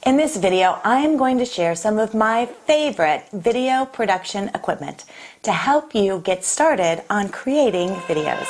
In this video, I am going to share some of my favorite video production equipment to help you get started on creating videos.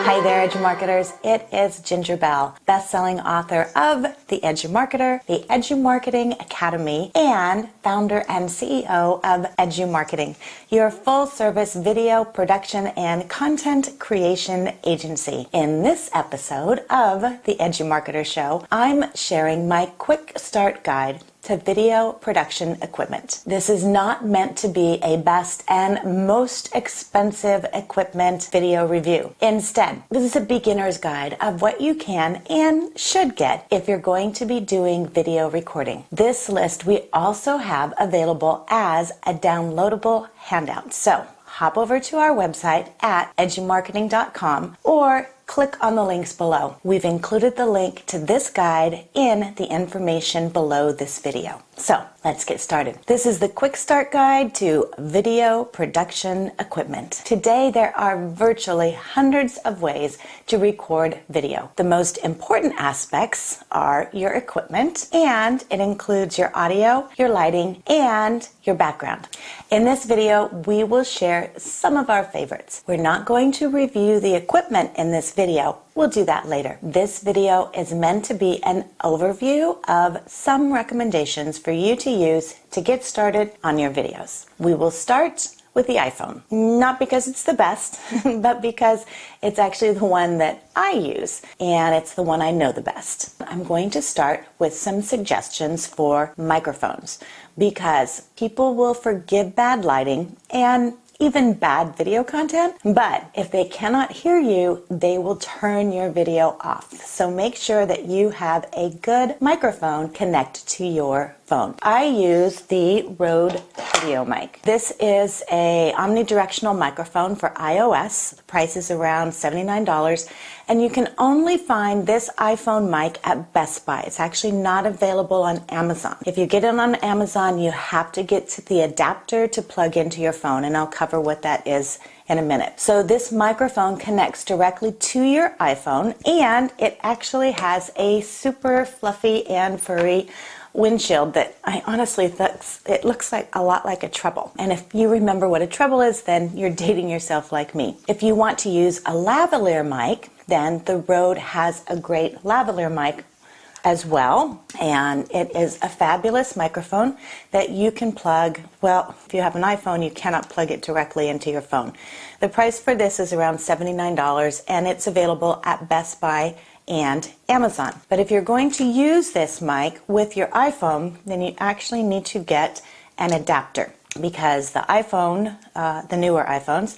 Hi there, EduMarketers. It is Ginger Bell, best-selling author of The EduMarketer, the EduMarketing Academy, and founder and CEO of EduMarketing, your full-service video production and content creation agency. In this episode of The EduMarketer Show, I'm sharing my quick start guide to video production equipment. This is not meant to be a best and most expensive equipment video review. Instead, this is a beginner's guide of what you can and should get if you're going to be doing video recording. This list we also have available as a downloadable handout. So hop over to our website at edumarketing.com or click on the links below. We've included the link to this guide in the information below this video. So let's get started. This is the quick start guide to video production equipment. Today there are virtually hundreds of ways to record video. The most important aspects are your equipment, and it includes your audio, your lighting, and your background. In this video, we will share some of our favorites. We're not going to review the equipment in this video. We'll do that later. This video is meant to be an overview of some recommendations for you to use to get started on your videos. We will start with the iPhone. Not because it's the best, but because it's actually the one that I use, and it's the one I know the best. I'm going to start with some suggestions for microphones, because people will forgive bad lighting and even bad video content, but if they cannot hear you, they will turn your video off. So make sure that you have a good microphone connected to your phone. I use the Rode video mic. This is a omnidirectional microphone for iOS. The price is around $79, and you can only find this iPhone mic at Best Buy. It's actually not available on Amazon. If you get it on Amazon, you have to get to the adapter to plug into your phone, and I'll cover what that is in a minute. So this microphone connects directly to your iPhone, and it actually has a super fluffy and furry windshield that I honestly think it looks like a lot like a treble. And if you remember what a treble is, then you're dating yourself like me. If you want to use a lavalier mic, then the Rode has a great lavalier mic as well, and it is a fabulous microphone that you can plug. Well, if you have an iPhone, you cannot plug it directly into your phone. The price for this is around $79, and it's available at Best Buy and Amazon. But if you're going to use this mic with your iPhone, then you actually need to get an adapter, because the iPhone, the newer iPhones,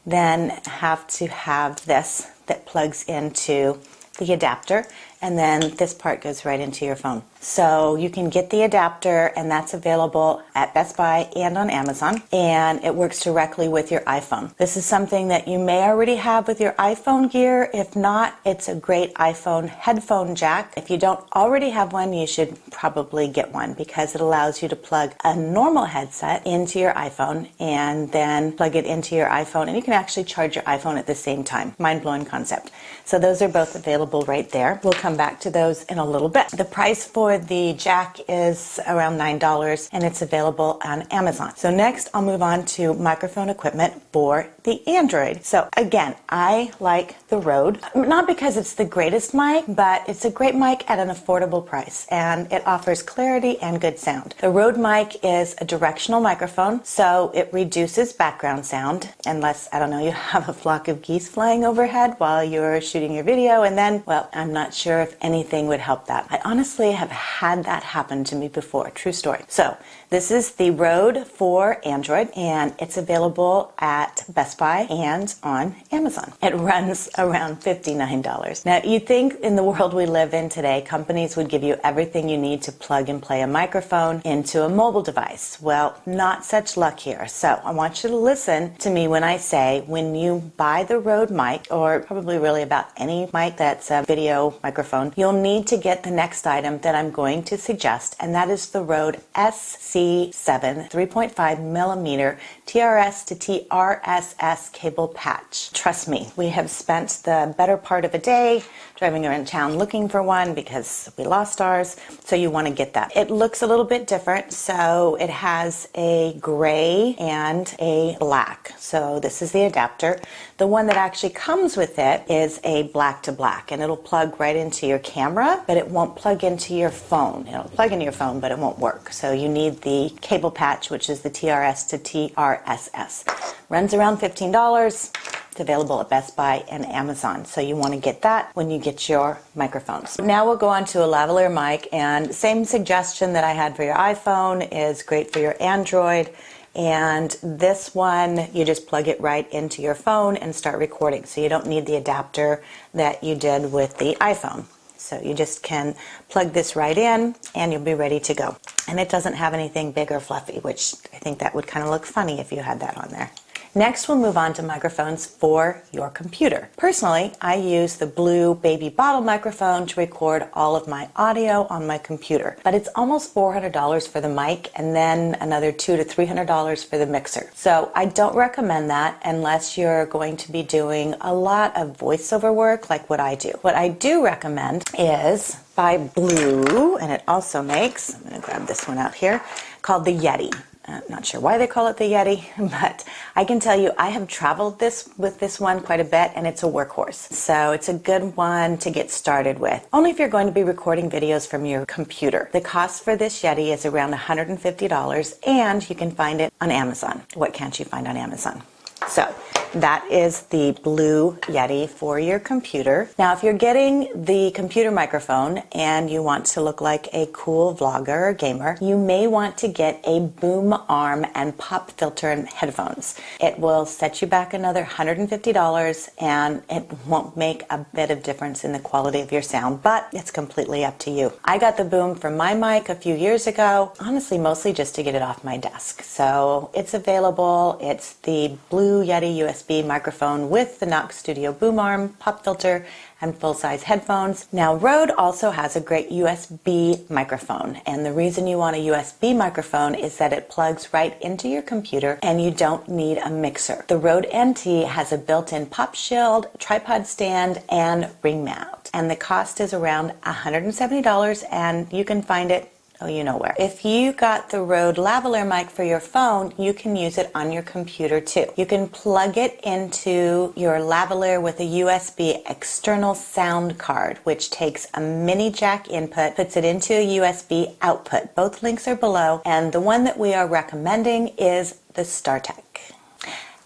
then have to have this that plugs into the adapter, and then this part goes right into your phone. So you can get the adapter, and that's available at Best Buy and on Amazon, and it works directly with your iPhone. This is something that you may already have with your iPhone gear. If not, it's a great iPhone headphone jack. If you don't already have one, you should probably get one, because it allows you to plug a normal headset into your iPhone and then plug it into your iPhone, and you can actually charge your iPhone at the same time. Mind-blowing concept. So those are both available right there. We'll come back to those in a little bit. The price for the jack is around $9, and it's available on Amazon. So next, I'll move on to microphone equipment for the Android. So again, I like the Rode, not because it's the greatest mic, but it's a great mic at an affordable price, and it offers clarity and good sound. The Rode mic is a directional microphone, so it reduces background sound, unless, I don't know, you have a flock of geese flying overhead while you're shooting your video, and then, well, I'm not sure if anything would help that. I honestly have had that happen to me before. True story. So this is the Rode for Android, and it's available at Best Buy and on Amazon. It runs around $59. Now, you'd think in the world we live in today, companies would give you everything you need to plug and play a microphone into a mobile device. Well, not such luck here. So I want you to listen to me when I say, when you buy the Rode mic, or probably really about any mic that's a video microphone, you'll need to get the next item that I'm I'm going to suggest, and that is the Rode SC7 3.5 millimeter TRS to TRSS cable patch. Trust me, we have spent the better part of a day driving around town looking for one because we lost ours, so you want to get that. It looks a little bit different, so it has a gray and a black. So this is the adapter. The one that actually comes with it is a black to black, and it'll plug right into your camera, but it won't plug into your phone. It'll plug into your phone, but it won't work. So you need the cable patch, which is the TRS to TRSS. Runs around $15. It's available at Best Buy and Amazon, so you want to get that when you get your microphones. Now we'll go on to a lavalier mic, and same suggestion that I had for your iPhone is great for your Android. And this one, you just plug it right into your phone and start recording. So you don't need the adapter that you did with the iPhone. So you just can plug this right in and you'll be ready to go. And it doesn't have anything big or fluffy, which I think that would kind of look funny if you had that on there. Next, we'll move on to microphones for your computer. Personally, I use the blue baby bottle microphone to record all of my audio on my computer, but it's almost $400 for the mic and then another $200 to $300 for the mixer. So I don't recommend that unless you're going to be doing a lot of voiceover work like what I do. What I do recommend is by Blue, and it also makes, I'm going to grab this one out here, called the Yeti. I'm not sure why they call it the Yeti, but I can tell you I have traveled with this one quite a bit, and it's a workhorse. So it's a good one to get started with. Only if you're going to be recording videos from your computer. The cost for this Yeti is around $150, and you can find it on Amazon. What can't you find on Amazon? So that is the Blue Yeti for your computer. Now, if you're getting the computer microphone and you want to look like a cool vlogger or gamer, you may want to get a boom arm and pop filter and headphones. It will set you back another $150 and it won't make a bit of difference in the quality of your sound, but it's completely up to you. I got the boom for my mic a few years ago, honestly, mostly just to get it off my desk. So it's available. It's the Blue Yeti USB microphone with the Knox Studio boom arm, pop filter, and full-size headphones. Now, Rode also has a great USB microphone, and the reason you want a USB microphone is that it plugs right into your computer and you don't need a mixer. The Rode NT has a built-in pop shield, tripod stand, and ring mount, and the cost is around $170, and you can find it you know where. If you got the Rode lavalier mic for your phone, you can use it on your computer too. You can plug it into your lavalier with a USB external sound card, which takes a mini jack input, puts it into a USB output. Both links are below, and the one that we are recommending is the StarTech.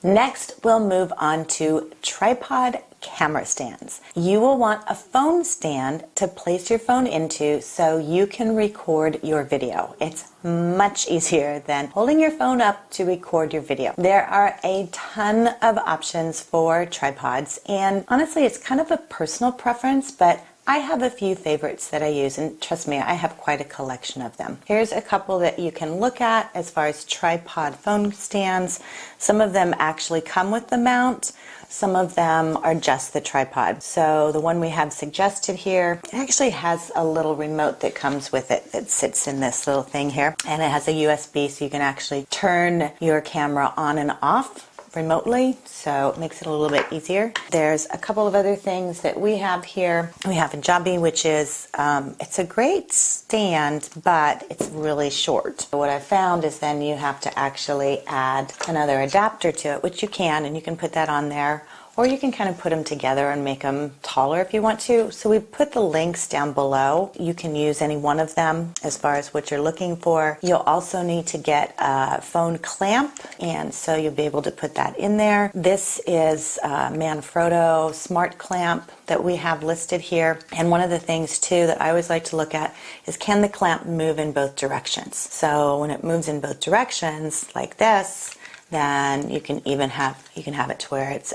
Next, we'll move on to tripod camera stands. You will want a phone stand to place your phone into so you can record your video. It's much easier than holding your phone up to record your video. There are a ton of options for tripods, and honestly, it's kind of a personal preference, but I have a few favorites that I use, and trust me, I have quite a collection of them. Here's a couple that you can look at as far as tripod phone stands. Some of them actually come with the mount. Some of them are just the tripod. So the one we have suggested here, it actually has a little remote that comes with it that sits in this little thing here. And it has a USB, so you can actually turn your camera on and off remotely, so it makes it a little bit easier. There's a couple of other things that we have here. We have a Jobby, which is, it's a great stand, but it's really short. What I found is then you have to actually add another adapter to it, which you can, and you can put that on there, or you can kind of put them together and make them taller if you want to. So we put the links down below. You can use any one of them as far as what you're looking for. You'll also need to get a phone clamp, and so you'll be able to put that in there. This is a Manfrotto Smart Clamp that we have listed here. And one of the things too that I always like to look at is, can the clamp move in both directions? So when it moves in both directions like this, then you can even have it to where it's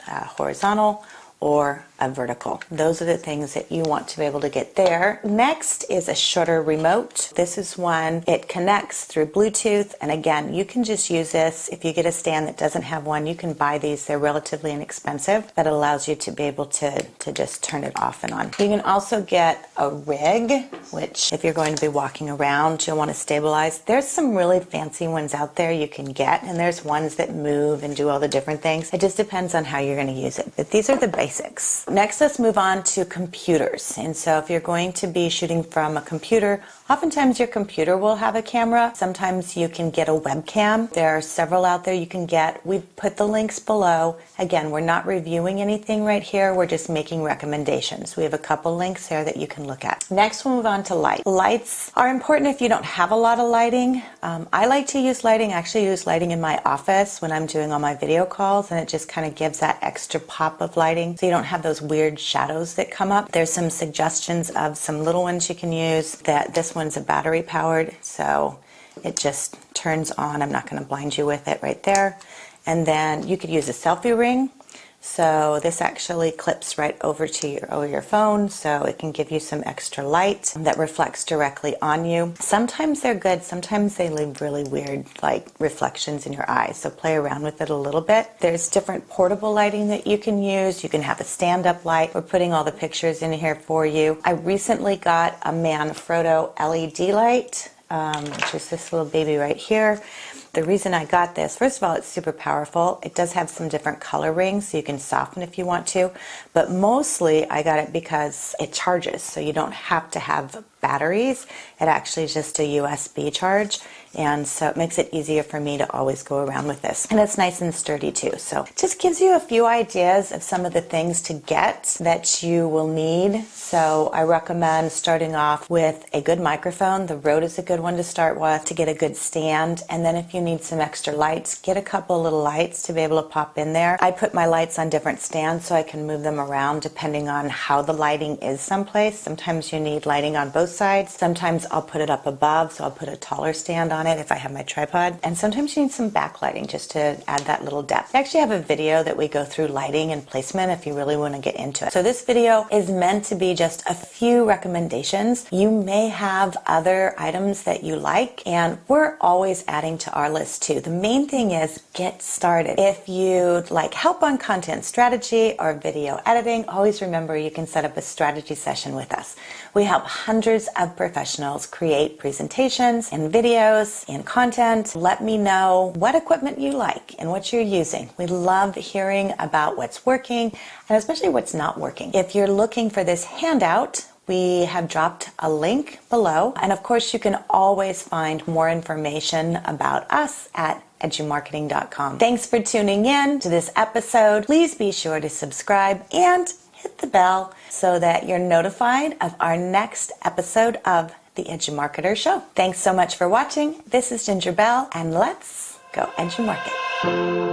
horizontal or a vertical. Those are the things that you want to be able to get there. Next is a shutter remote. This is one, it connects through Bluetooth, and again, you can just use this. If you get a stand that doesn't have one, you can buy these. They're relatively inexpensive, but it allows you to be able to just turn it off and on. You can also get a rig, which if you're going to be walking around, you'll want to stabilize. There's some really fancy ones out there you can get, and there's ones that move and do all the different things. It just depends on how you're going to use it, but these are the basics. Next, let's move on to computers. And so if you're going to be shooting from a computer, oftentimes your computer will have a camera. Sometimes you can get a webcam. There are several out there you can get. We've put the links below. Again, we're not reviewing anything right here. We're just making recommendations. We have a couple links there that you can look at. Next, we'll move on to light. Lights are important if you don't have a lot of lighting. I like to use lighting. I actually use lighting in my office when I'm doing all my video calls, and it just kind of gives that extra pop of lighting so you don't have those weird shadows that come up. There's some suggestions of some little ones you can use. That this one's a battery powered, so it just turns on. I'm not going to blind you with it right there. And then you could use a selfie ring. So this actually clips right over to your phone, so it can give you some extra light that reflects directly on you. Sometimes they're good, sometimes they leave really weird like reflections in your eyes, so play around with it a little bit. There's different portable lighting that you can use. You can have a stand-up light. We're putting all the pictures in here for you. I recently got a Manfrotto LED light, which is this little baby right here. The reason I got this, first of all, it's super powerful. It does have some different color rings, so you can soften if you want to. But mostly, I got it because it charges, so you don't have to have batteries. It actually is just a USB charge, and so it makes it easier for me to always go around with this. And it's nice and sturdy too. So it just gives you a few ideas of some of the things to get that you will need. So I recommend starting off with a good microphone. The Rode is a good one to start with to get a good stand. And then if you need some extra lights, get a couple little lights to be able to pop in there. I put my lights on different stands so I can move them around depending on how the lighting is someplace. Sometimes you need lighting on both sides. Sometimes I'll put it up above, so I'll put a taller stand on it if I have my tripod. And sometimes you need some backlighting just to add that little depth. I actually have a video that we go through lighting and placement if you really want to get into it. So this video is meant to be just a few recommendations. You may have other items that you like, and we're always adding to our list too. The main thing is get started. If you'd like help on content strategy or video editing, always remember you can set up a strategy session with us. We help hundreds of professionals create presentations and videos and content. Let me know what equipment you like and what you're using. We love hearing about what's working and especially what's not working. If you're looking for this handout, we have dropped a link below. And of course, you can always find more information about us at edumarketing.com. Thanks for tuning in to this episode. Please be sure to subscribe and hit the bell so that you're notified of our next episode of the EduMarketer Show. Thanks so much for watching. This is Ginger Bell, and let's go EduMarket.